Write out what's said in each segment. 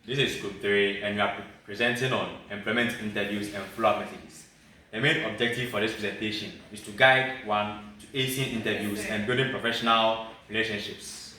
This is Group 3 and we are presenting on employment interviews and follow-up messages. The main objective for this presentation is to guide one to acing interviews and building professional relationships.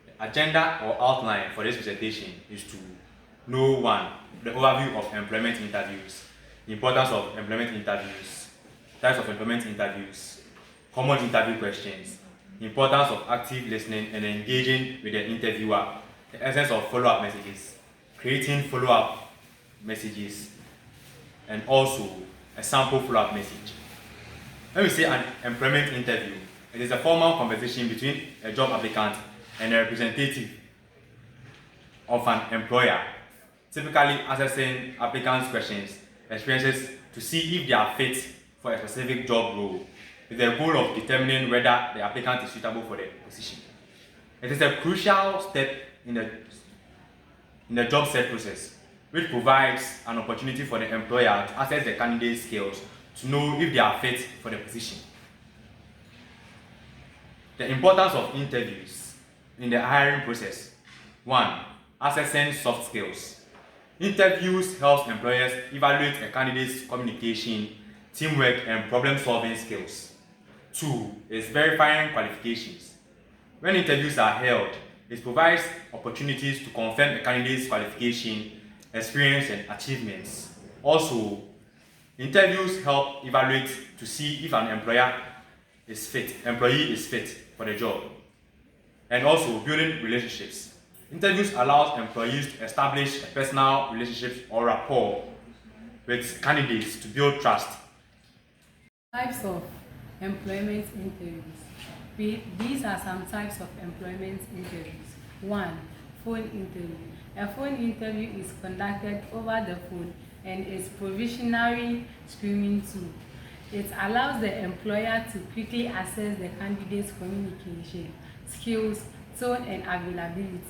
The agenda or outline for this presentation is to know 1. The overview of employment interviews, the importance of employment interviews, types of employment interviews, common interview questions, the importance of active listening and engaging with the interviewer, the essence of follow-up messages, creating follow-up messages, and also a sample follow-up message. When we say an employment interview, it is a formal conversation between a job applicant and a representative of an employer, typically assessing applicants' questions, experiences to see if they are fit for a specific job role, with the goal of determining whether the applicant is suitable for the position. It is a crucial step in the job search process, which provides an opportunity for the employer to assess the candidate's skills to know if they are fit for the position. The importance of interviews in the hiring process. 1. Assessing soft skills. Interviews help employers evaluate a candidate's communication, teamwork, and problem-solving skills. 2. Is verifying qualifications. When interviews are held, it provides opportunities to confirm a candidate's qualification, experience, and achievements. Also, interviews help evaluate to see if an employee is fit for the job. And also, building relationships. Interviews allow employees to establish a personal relationships or rapport with candidates to build trust. Types of employment interviews. These are some types of employment interviews. 1. Phone interview. A phone interview is conducted over the phone and is provisionary screening tool. It allows the employer to quickly assess the candidate's communication, skills, tone, and availability.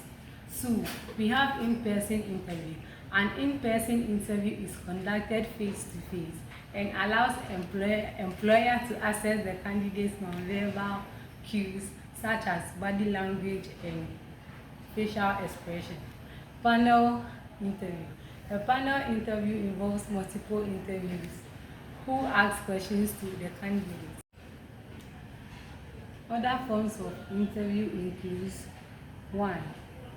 2. We have in-person interview. An in-person interview is conducted face-to-face and allows employer to assess the candidate's nonverbal cues such as body language and facial expression. Panel interview. A panel interview involves multiple interviews who ask questions to the candidate. Other forms of interview includes 1.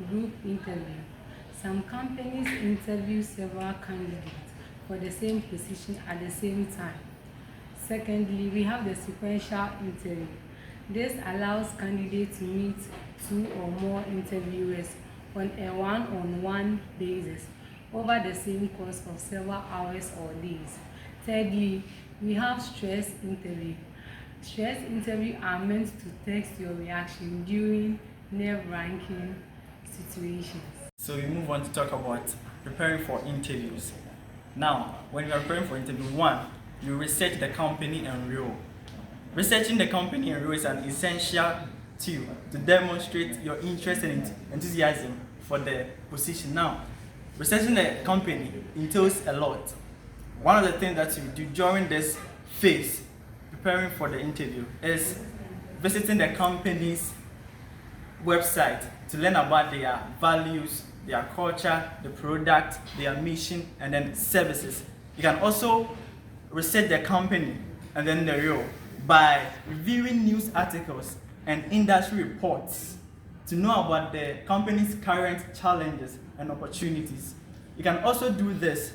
Group interview. Some companies interview several candidates for the same position at the same time. Secondly, we have the sequential interview. This allows candidates to meet 2 or more interviewers on a one-on-one basis over the same course of several hours or days. Thirdly, we have stress interview. Stress interviews are meant to test your reaction during nerve-wracking situations. So we move on to talk about preparing for interviews. Now, when you are preparing for interview, 1, you research the company and role. Researching the company and role is an essential tool to demonstrate your interest and enthusiasm for the position. Now, researching the company entails a lot. One of the things that you do during this phase, preparing for the interview, is visiting the company's website to learn about their values, their culture, the product, their mission, and then services. You can also research the company and then the role by reviewing news articles and industry reports to know about the company's current challenges and opportunities. You can also do this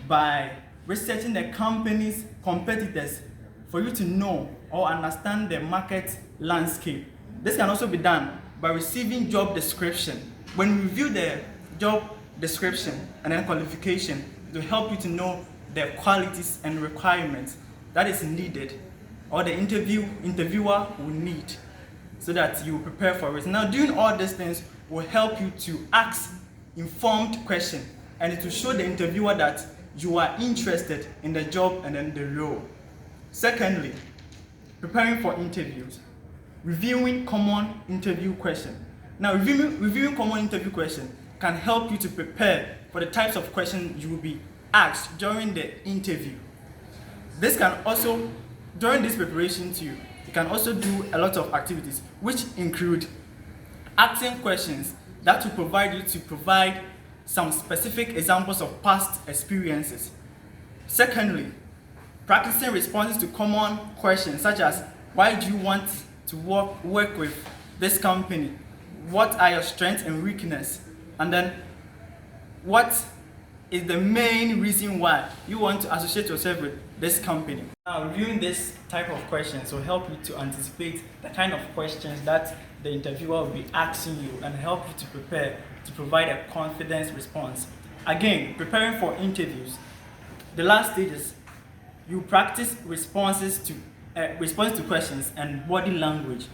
by researching the company's competitors for you to know or understand the market landscape. This can also be done by receiving job description. When you review the job description and then qualification, to help you to know the qualities and requirements that is needed or the interviewer will need so that you prepare for it. Now, doing all these things will help you to ask informed questions and to show the interviewer that you are interested in the job and then the role. Secondly, preparing for interviews. Reviewing common interview questions. Now, reviewing common interview questions can help you to prepare for the types of questions you will be asked during the interview. This can also, during this preparation too, you can also do a lot of activities which include asking questions that will provide you to provide some specific examples of past experiences. Secondly, practicing responses to common questions such as, why do you want to work with this company? What are your strengths and weaknesses? And then, what is the main reason why you want to associate yourself with this company? Now, reviewing this type of questions will help you to anticipate the kind of questions that the interviewer will be asking you and help you to prepare to provide a confident response. Again, preparing for interviews, the last stage is you practice responses to questions and body language.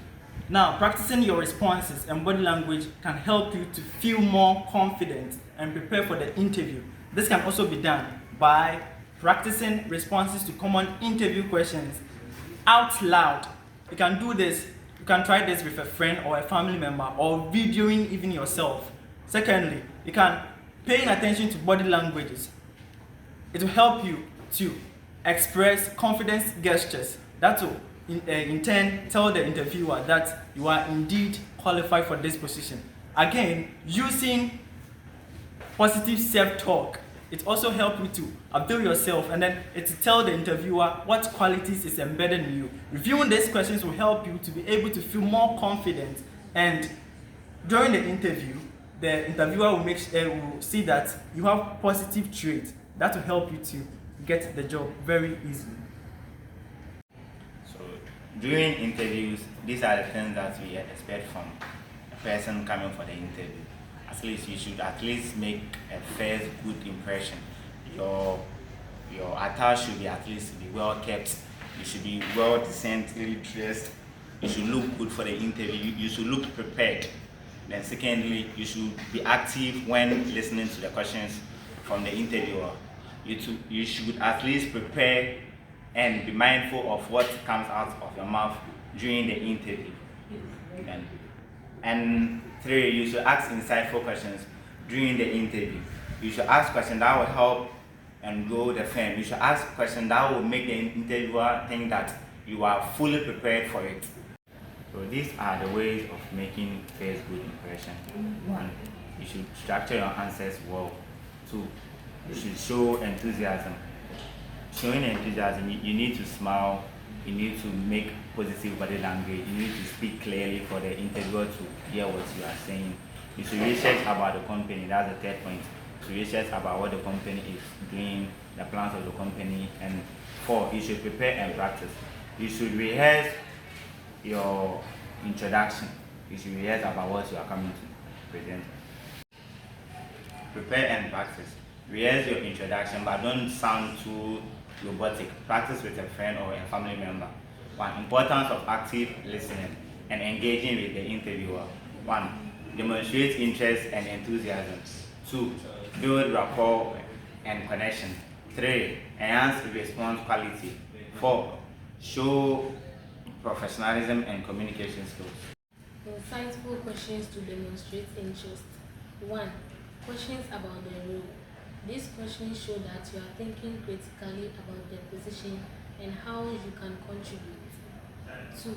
Now, practicing your responses and body language can help you to feel more confident and prepare for the interview. This can also be done by practicing responses to common interview questions out loud. You can do this, you can try this with a friend or a family member or videoing even yourself. Secondly, you can paying attention to body languages. It will help you to express confidence gestures. That will in turn tell the interviewer that you are indeed qualified for this position. Again, using positive self-talk, it also helps you to update yourself and then it will tell the interviewer what qualities is embedded in you. Reviewing these questions will help you to be able to feel more confident, and during the interview, the interviewer will see that you have positive traits that will help you to get the job very easily. So during interviews, these are the things that we expect from a person coming for the interview. At least you should at least make a first good impression. Your attire should be at least be well kept. You should be well decently dressed. You should look good for the interview. You should look prepared. Then secondly, you should be active when listening to the questions from the interviewer. You should at least prepare and be mindful of what comes out of your mouth during the interview. And three, you should ask insightful questions during the interview. You should ask questions that will help and grow the firm. You should ask questions that will make the interviewer think that you are fully prepared for it. So these are the ways of making first good impression. One, you should structure your answers well. Two, you should show enthusiasm. Showing enthusiasm, you need to smile, you need to make positive body language, you need to speak clearly for the interviewer to hear what you are saying. You should research about the company, that's the third point. You should research about what the company is doing, the plans of the company. And four, you should prepare and practice. You should rehearse your introduction. You should rehearse about what you are coming to present. Prepare and practice. Rehearse your introduction, but don't sound too robotic. Practice with a friend or a family member. One, importance of active listening and engaging with the interviewer. One, demonstrate interest and enthusiasm. Two, build rapport and connection. Three, enhance response quality. Four, show professionalism and communication skills. Insightful questions to demonstrate interest. 1. Questions about the role. These questions show that you are thinking critically about the position and how you can contribute. 2.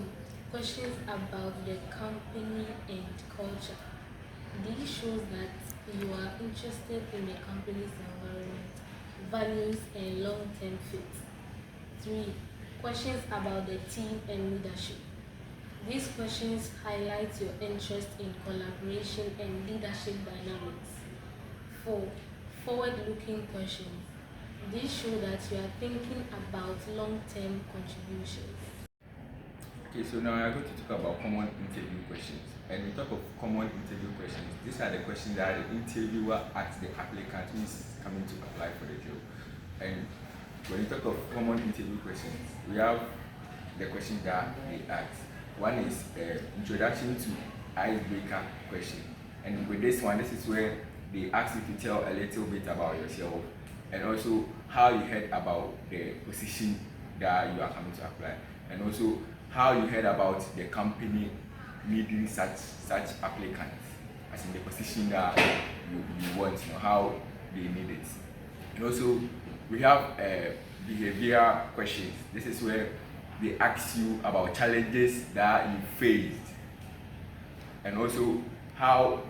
Questions about the company and culture. These shows that you are interested in the company's environment, values, and long-term fit. 3. Questions about the team and leadership. These questions highlight your interest in collaboration and leadership dynamics. 4. Forward-looking questions. These show that you are thinking about long-term contributions. Okay, so now we are going to talk about common interview questions. And we talk of common interview questions. These are the questions that the interviewer asks the applicant who is coming to apply for the job. And when we talk of common interview questions, we have the questions that they ask. One is introduction to icebreaker question. And with this one, this is where they ask you to tell a little bit about yourself and also how you heard about the position that you are coming to apply, and also how you heard about the company needing such applicants, as in the position that you want, how they need it. And also we have behavioral questions. This is where they ask you about challenges that you faced, and also how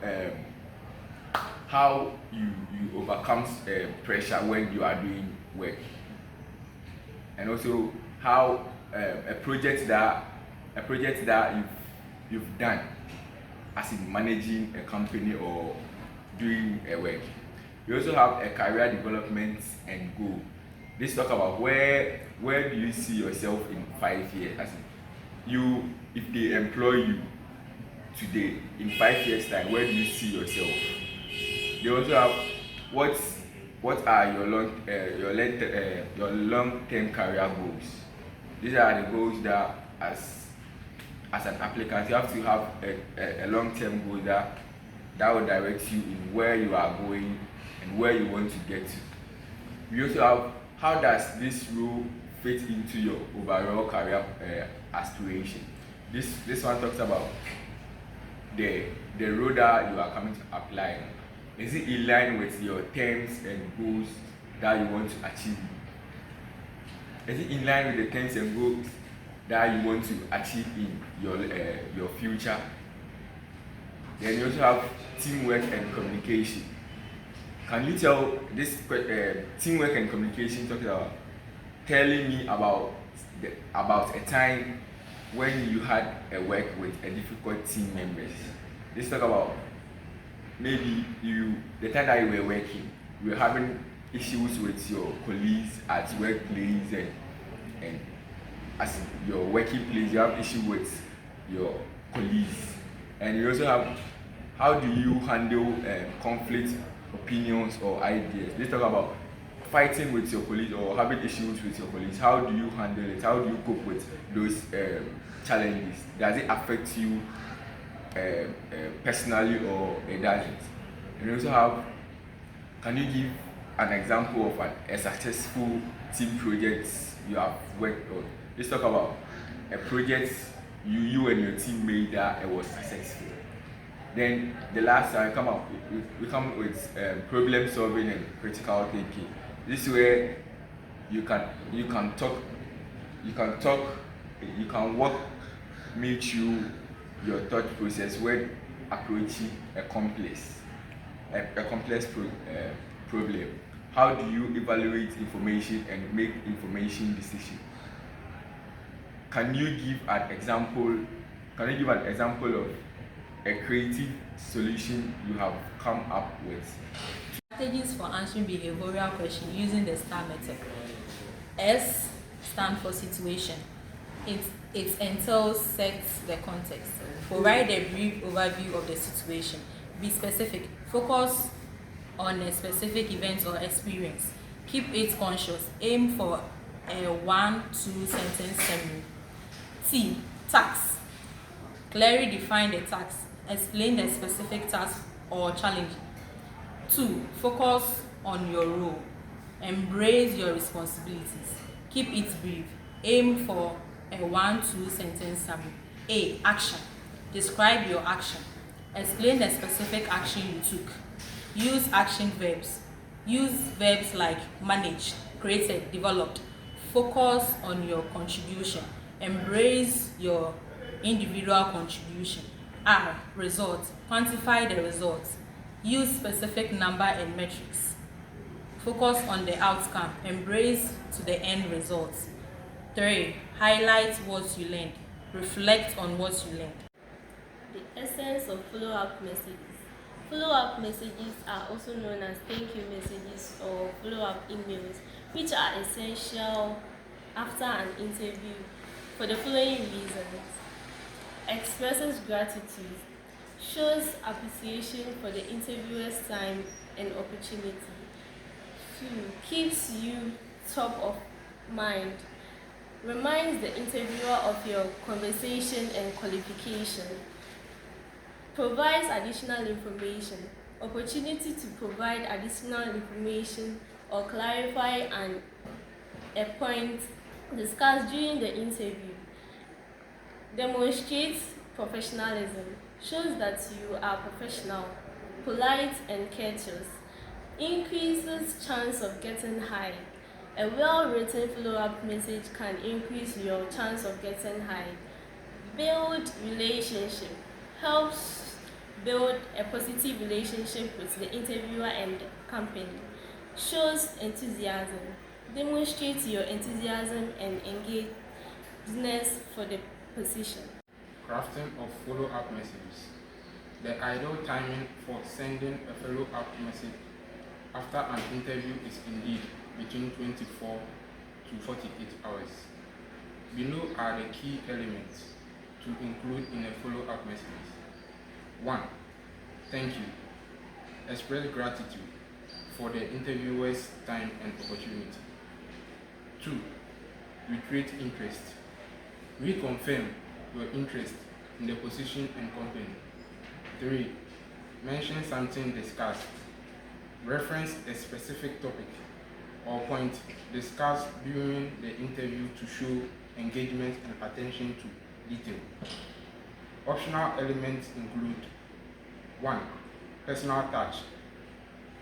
how you overcome pressure when you are doing work, and also how a project that you've done, as in managing a company or doing a work. We also have a career development and goal. This talk about where do you see yourself in 5 years? As in, if they employ you today, in 5 years time, where do you see yourself? They also have what are your long-term career goals. These are the goals that as an applicant you have to have a long-term goal that will direct you in where you are going and where you want to get to. We also have how does this role fit into your overall career aspiration. This one talks about the role that you are coming to apply. Is it in line with your terms and goals that you want to achieve? Is it in line with the terms and goals that you want to achieve in your future? Then you also have teamwork and communication. Can you tell this teamwork and communication talking about telling me about a time when you had a work with a difficult team members? Let's talk about maybe the time that you were working, you were having issues with your colleagues at workplace and as your working place, you have issue with your colleagues, and you also have how do you handle conflict opinions or ideas. Let's talk about fighting with your colleagues or having issues with your colleagues. How do you handle it? How do you cope with those challenges? Does it affect you personally or it doesn't? And you also have, can you give an example of a successful team project you have worked on? Let's talk about a project you and your team made that it was successful. Then the last time we come with problem solving and critical thinking. This is where you can walk me through your thought process when approaching a complex problem. How do you evaluate information and make information decisions? Can you give an example of a creative solution you have come up with? Strategies for answering behavioral questions using the STAR method. S stands for situation. It entails set the context. Provide a brief overview of the situation. Be specific. Focus on a specific event or experience. Keep it conscious. Aim for a 1-2 sentence summary. T. Task. Clearly define the task. Explain the specific task or challenge. 2. Focus on your role. Embrace your responsibilities. Keep it brief. Aim for a 1-2 sentence summary. A. Action. Describe your action. Explain the specific action you took. Use action verbs. Use verbs like managed, created, developed. Focus on your contribution. Embrace your individual contribution. R. Results. Quantify the results. Use specific number and metrics. Focus on the outcome. Embrace to the end results. 3. Highlight what you learned. Reflect on what you learned. The essence of follow-up messages. Follow-up messages are also known as thank you messages or follow-up emails, which are essential after an interview for the following reasons. Expresses gratitude, shows appreciation for the interviewer's time and opportunity. 2. Keeps you top of mind, reminds the interviewer of your conversation and qualification. Provides additional information, opportunity to provide additional information or clarify a point discussed during the interview. Demonstrates professionalism, shows that you are professional, polite and courteous. Increases chance of getting hired. A well-written follow-up message can increase your chance of getting hired. Build relationship, helps build a positive relationship with the interviewer and company. Shows enthusiasm. Demonstrate your enthusiasm and engageness for the position. Crafting of follow-up messages. The ideal timing for sending a follow-up message after an interview is indeed between 24 to 48 hours. Below are the key elements to include in a follow-up message. 1. Thank you. Express gratitude for the interviewer's time and opportunity. 2. Reiterate interest. Reconfirm your interest in the position and company. 3. Mention something discussed. Reference a specific topic or point discussed during the interview to show engagement and attention to detail. Optional elements include 1. Personal touch.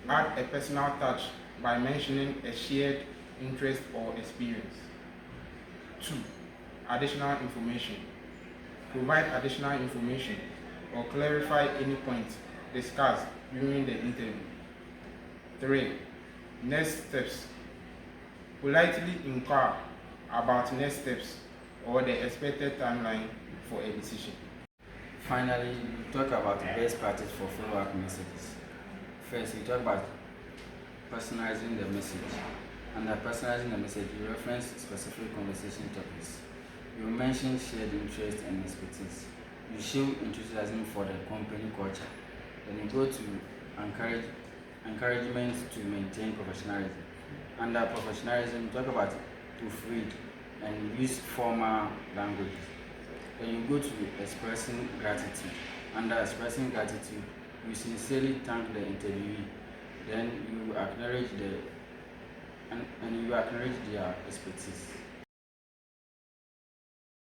Add a personal touch by mentioning a shared interest or experience. 2. Additional information. Provide additional information or clarify any point discussed during the interview. 3. Next steps. Politely inquire about next steps or the expected timeline for a decision. Finally, we talk about the best practice for follow-up messages. First, we talk about personalizing the message. Under personalizing the message, you reference specific conversation topics. You mention shared interest and expertise. You show enthusiasm for the company culture. Then you go to encouragement to maintain professionalism. Under professionalism, talk about proofread and use formal language. Then you go to expressing gratitude. Under expressing gratitude, you sincerely thank the interviewee. Then you acknowledge their expertise.